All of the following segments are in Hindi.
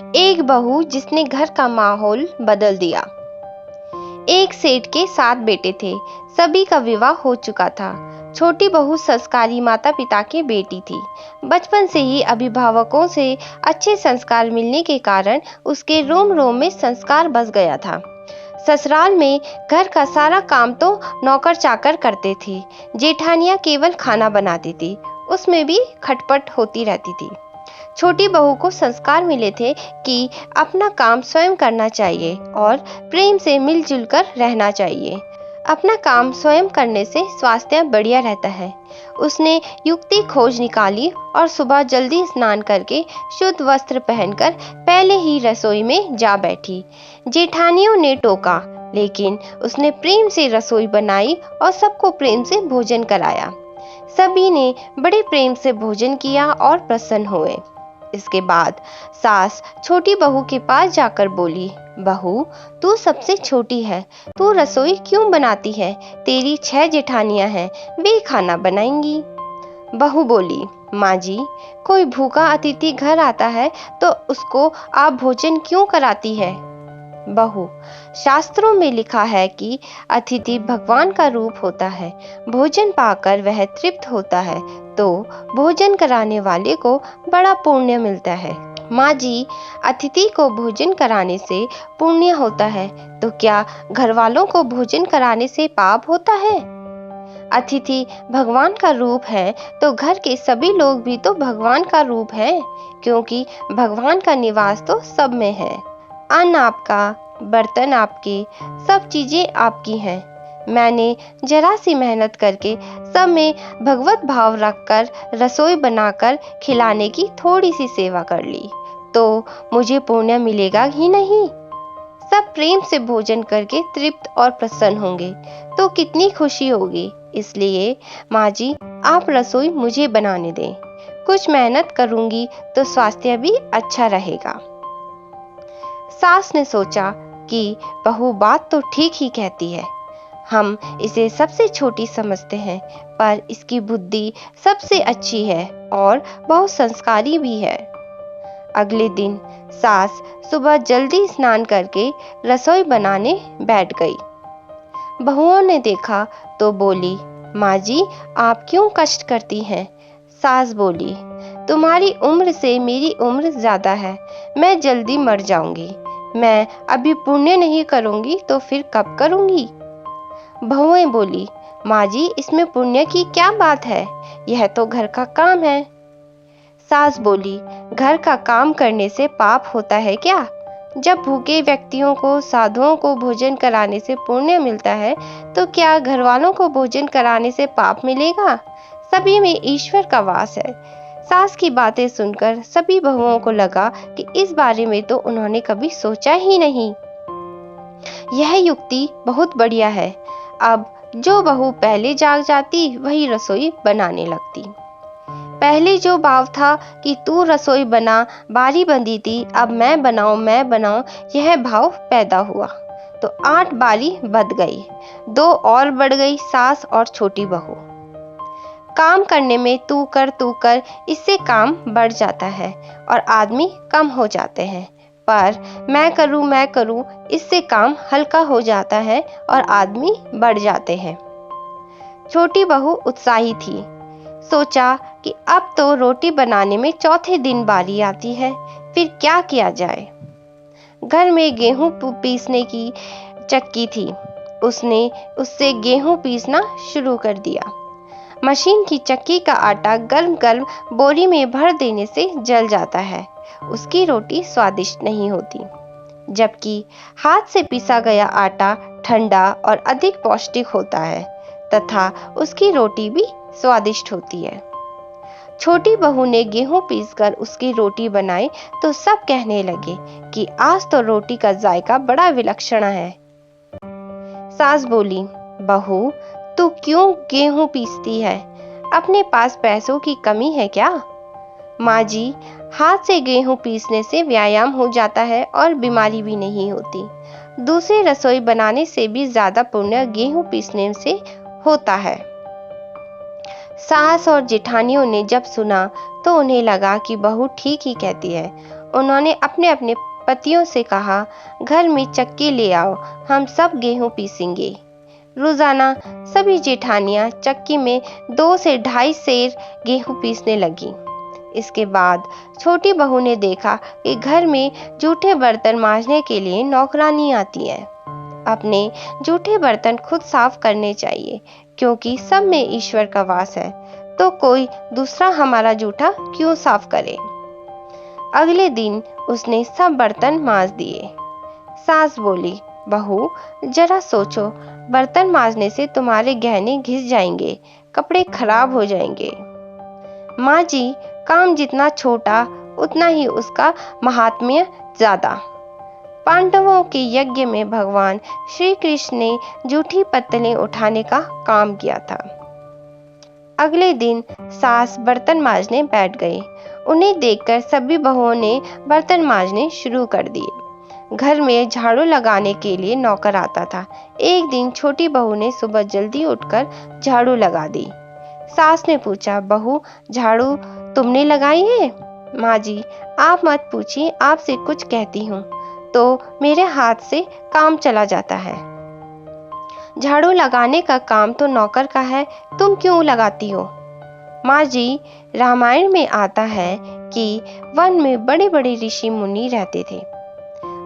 एक बहू जिसने घर का माहौल बदल दिया। एक सेठ के 7 बेटे थे। सभी का विवाह हो चुका था। छोटी बहू संस्कारी माता पिता की बेटी थी। बचपन से ही अभिभावकों से अच्छे संस्कार मिलने के कारण उसके रोम रोम में संस्कार बस गया था। ससुराल में घर का सारा काम तो नौकर चाकर करते थे। जेठानियां केवल खाना बनाती थी, उसमें भी खटपट होती रहती थी। छोटी बहू को संस्कार मिले थे कि अपना काम स्वयं करना चाहिए और प्रेम से मिलजुल कर रहना चाहिए। अपना काम स्वयं करने से स्वास्थ्य बढ़िया रहता है। उसने युक्ति खोज निकाली और सुबह जल्दी स्नान करके शुद्ध वस्त्र पहनकर पहले ही रसोई में जा बैठी। जेठानियों ने टोका, लेकिन उसने प्रेम से रसोई बनाई और सबको प्रेम से भोजन कराया। सभी ने बड़े प्रेम से भोजन किया और प्रसन्न हुए। इसके बाद सास छोटी बहू के पास जाकर बोली, बहू, तू सबसे छोटी है, तू रसोई क्यों बनाती है? तेरी 6 जेठानियां हैं, वे खाना बनाएंगी। बहू बोली, माँ जी, कोई भूखा अतिथि घर आता है तो उसको आप भोजन क्यों कराती है? बहू, शास्त्रों में लिखा है कि अतिथि भगवान का रूप होता है। भोजन पाकर वह तृप्त होता है तो भोजन कराने वाले को बड़ा पुण्य मिलता है। माँ जी, अतिथि को भोजन कराने से पुण्य होता है तो क्या घर वालों को भोजन कराने से पाप होता है? अतिथि भगवान का रूप है तो घर के सभी लोग भी तो भगवान का रूप है, क्योंकि भगवान का निवास तो सब में है। अन्न आपका, बर्तन आपके, सब चीजें आपकी हैं। मैंने जरा सी मेहनत करके सब में भगवत भाव रखकर रसोई बनाकर खिलाने की थोड़ी सी सेवा कर ली तो मुझे पुण्य मिलेगा ही नहीं। सब प्रेम से भोजन करके तृप्त और प्रसन्न होंगे तो कितनी खुशी होगी। इसलिए माँ जी, आप रसोई मुझे बनाने दें। कुछ मेहनत करूंगी तो स्वास्थ्य भी अच्छा रहेगा। सास ने सोचा कि बहू बात तो ठीक ही कहती है। हम इसे सबसे छोटी समझते हैं, पर इसकी बुद्धि सबसे अच्छी है और बहुत संस्कारी भी है। अगले दिन सास सुबह जल्दी स्नान करके रसोई बनाने बैठ गई। बहुओं ने देखा तो बोली, माँ जी, आप क्यों कष्ट करती हैं? सास बोली, तुम्हारी उम्र से मेरी उम्र ज्यादा है, मैं जल्दी मर जाऊंगी। मैं अभी पुण्य नहीं करूंगी तो फिर कब करूंगी? बहुएं बोली, माँ जी, इसमें पुण्य की क्या बात है? यह तो घर का काम है। सास बोली, घर का काम करने से पाप होता है क्या? जब भूखे व्यक्तियों को, साधुओं को भोजन कराने से पुण्य मिलता है तो क्या घर वालों को भोजन कराने से पाप मिलेगा? सभी में ईश्वर का वास है। सास की बातें सुनकर सभी बहुओं को लगा कि इस बारे में तो उन्होंने कभी सोचा ही नहीं। यह युक्ति बहुत बढ़िया है। अब जो बहू पहले जाग जाती वही रसोई बनाने लगती। पहले जो भाव था कि तू रसोई बना, बारी बंधी थी, अब मैं बनाऊं, यह भाव पैदा हुआ तो 8 बारी बध गई, 2 और बढ़ गई, सास और छोटी बहू। काम करने में तू कर, इससे काम बढ़ जाता है और आदमी कम हो जाते हैं। पर मैं करूं, इससे काम हल्का हो जाता है और आदमी बढ़ जाते हैं। छोटी बहू उत्साही थी। सोचा कि अब तो रोटी बनाने में चौथे दिन बारी आती है, फिर क्या किया जाए। घर में गेहूं पीसने की चक्की थी। उसने उससे गेहूं पीसना शुरू कर दिया। मशीन की चक्की का आटा गर्म गर्म बोरी में भर देने से जल जाता है। उसकी रोटी स्वादिष्ट नहीं होती, जबकि हाथ से पीसा गया आटा ठंडा और अधिक पौष्टिक होता है तथा उसकी रोटी भी स्वादिष्ट होती है। छोटी बहू ने गेहूं पीसकर उसकी रोटी बनाई तो सब कहने लगे कि आज तो रोटी का जायका बड़ा विलक्षण है। सास बोली, बहू, तू क्यों गेहूं पीसती है? अपने पास पैसों की कमी है क्या? माँ जी, हाथ से गेहूं पीसने से व्यायाम हो जाता है और बीमारी भी नहीं होती। दूसरी रसोई बनाने से भी ज्यादा पुण्य गेहूं पीसने से होता है। सास और जेठानियों ने जब सुना तो उन्हें लगा कि बहू ठीक ही कहती है उन्होंने अपने अपने पतियों से कहा, घर में चक्की ले आओ, हम सब गेहूं पीसेंगे। रोजाना सभी जेठानियां चक्की में 2 से 2.5 सेर गेहूं पीसने लगी। इसके बाद छोटी बहू ने देखा कि घर में जूठे बर्तन मांजने के लिए नौकरानी आती है। अपने जूठे बर्तन खुद साफ करने चाहिए, क्योंकि सब में ईश्वर का वास है, तो कोई दूसरा हमारा जूठा क्यों साफ करे। अगले दिन उसने सब बर्तन मांज दिए। सास बोली, बहू जरा सोचो, बर्तन मांजने से तुम्हारे गहने घिस जाएंगे, कपड़े खराब हो जाएंगे। माँ जी, काम जितना छोटा उतना ही उसका महात्म्य ज्यादा। पांडवों के यज्ञ में भगवान श्री कृष्ण ने जूठी पत्तलें उठाने का काम किया था। अगले दिन सास बर्तन मांजने बैठ गई। उन्हें देखकर सभी बहुओं ने बर्तन मांजने शुरू कर दिए। घर में झाड़ू लगाने के लिए नौकर आता था। एक दिन छोटी बहू ने सुबह जल्दी उठकर झाड़ू लगा दी। सास ने पूछा, बहू झाड़ू तुमने लगाई है? माँ जी, आप मत पूछिए, आपसे कुछ कहती हूँ तो मेरे हाथ से काम चला जाता है। झाड़ू लगाने का काम तो नौकर का है, तुम क्यों लगाती हो? माँ जी, रामायण में आता है कि वन में बड़े बड़े ऋषि मुनि रहते थे।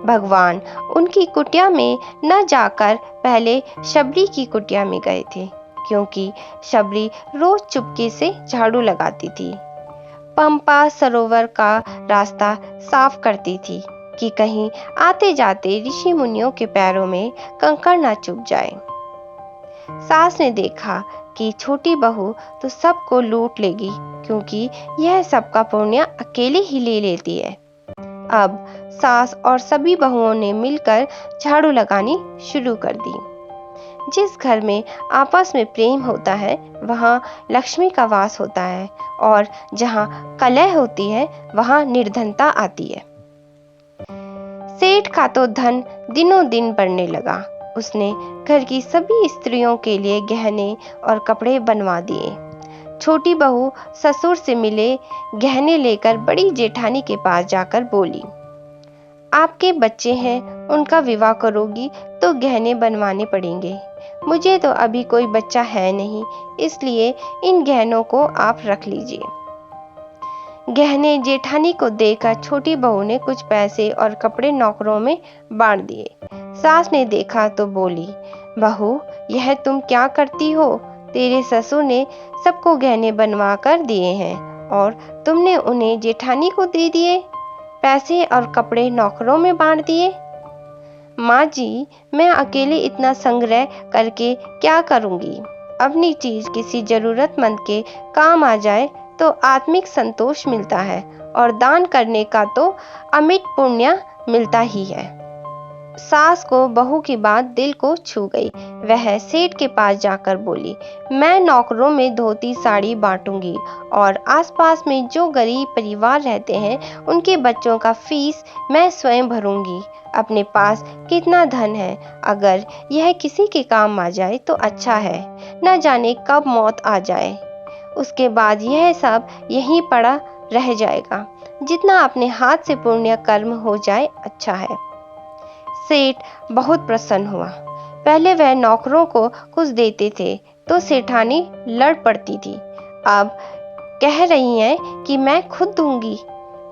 भगवान उनकी कुटिया में न जाकर पहले शबरी की कुटिया में गए थे, क्योंकि शबरी रोज चुपके से झाड़ू लगाती थी। पंपा सरोवर का रास्ता साफ करती थी कि कहीं आते जाते ऋषि मुनियों के पैरों में कंकड़ न चुभ जाए। सास ने देखा कि छोटी बहू तो सबको लूट लेगी, क्योंकि यह सबका पुण्य अकेले ही ले लेती है। अब सास और सभी बहुओं ने मिलकर झाड़ू लगानी शुरू कर दी। जिस घर में आपस में प्रेम होता है, वहाँ लक्ष्मी का वास होता है, और जहाँ कलह होती है, वहाँ निर्धनता आती है। सेठ का तो धन दिनों दिन बढ़ने लगा। उसने घर की सभी स्त्रियों के लिए गहने और कपड़े बनवा दिए। छोटी बहू ससुर से मिले गहने लेकर बड़ी जेठानी के पास जाकर बोली, आपके बच्चे हैं, उनका विवाह करोगी तो गहने बनवाने पड़ेंगे। मुझे तो अभी कोई बच्चा है नहीं, इसलिए इन गहनों को आप रख लीजिए। गहने जेठानी को देकर छोटी बहू ने कुछ पैसे और कपड़े नौकरों में बांट दिए। सास ने देखा तो बोली, बहू यह तुम क्या करती हो? तेरे ससुर ने सबको गहने बनवा कर दिए हैं और तुमने उन्हें जेठानी को दे दिए, पैसे और कपड़े नौकरों में बांट दिए। माँ जी, मैं अकेले इतना संग्रह करके क्या करूँगी? अपनी चीज किसी जरूरतमंद के काम आ जाए तो आत्मिक संतोष मिलता है, और दान करने का तो अमिट पुण्य मिलता ही है। सास को बहू की बात दिल को छू गई। वह सेठ के पास जाकर बोली, मैं नौकरों में धोती साड़ी बांटूंगी, और आसपास में जो गरीब परिवार रहते हैं उनके बच्चों का फीस मैं स्वयं भरूंगी। अपने पास कितना धन है, अगर यह किसी के काम आ जाए तो अच्छा है, न जाने कब मौत आ जाए, उसके बाद यह सब यहीं पड़ा रह जाएगा। जितना अपने हाथ से पुण्य कर्म हो जाए अच्छा है। सेठ बहुत प्रसन्न हुआ। पहले वह नौकरों को कुछ देते थे तो सेठानी लड़ पड़ती थी, अब कह रही हैं कि मैं खुद दूंगी।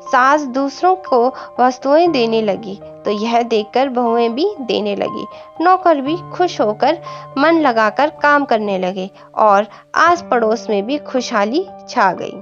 सास दूसरों को वस्तुएं देने लगी तो यह देखकर बहुएं भी देने लगी। नौकर भी खुश होकर मन लगाकर काम करने लगे, और आस पड़ोस में भी खुशहाली छा गई।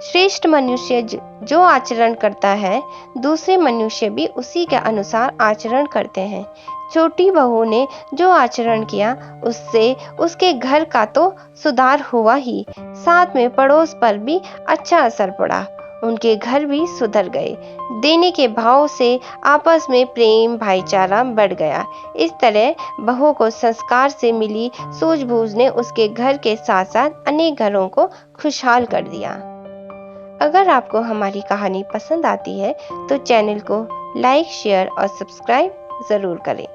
श्रेष्ठ मनुष्य जो आचरण करता है, दूसरे मनुष्य भी उसी के अनुसार आचरण करते हैं। छोटी बहू ने जो आचरण किया, उससे उसके घर का तो सुधार हुआ ही, साथ में पड़ोस पर भी अच्छा असर पड़ा। उनके घर भी सुधर गए। देने के भाव से आपस में प्रेम भाईचारा बढ़ गया। इस तरह बहू को संस्कार से मिली सूझबूझ ने उसके घर के साथ साथ अनेक घरों को खुशहाल कर दिया। अगर आपको हमारी कहानी पसंद आती है तो चैनल को लाइक, शेयर और सब्सक्राइब जरूर करें।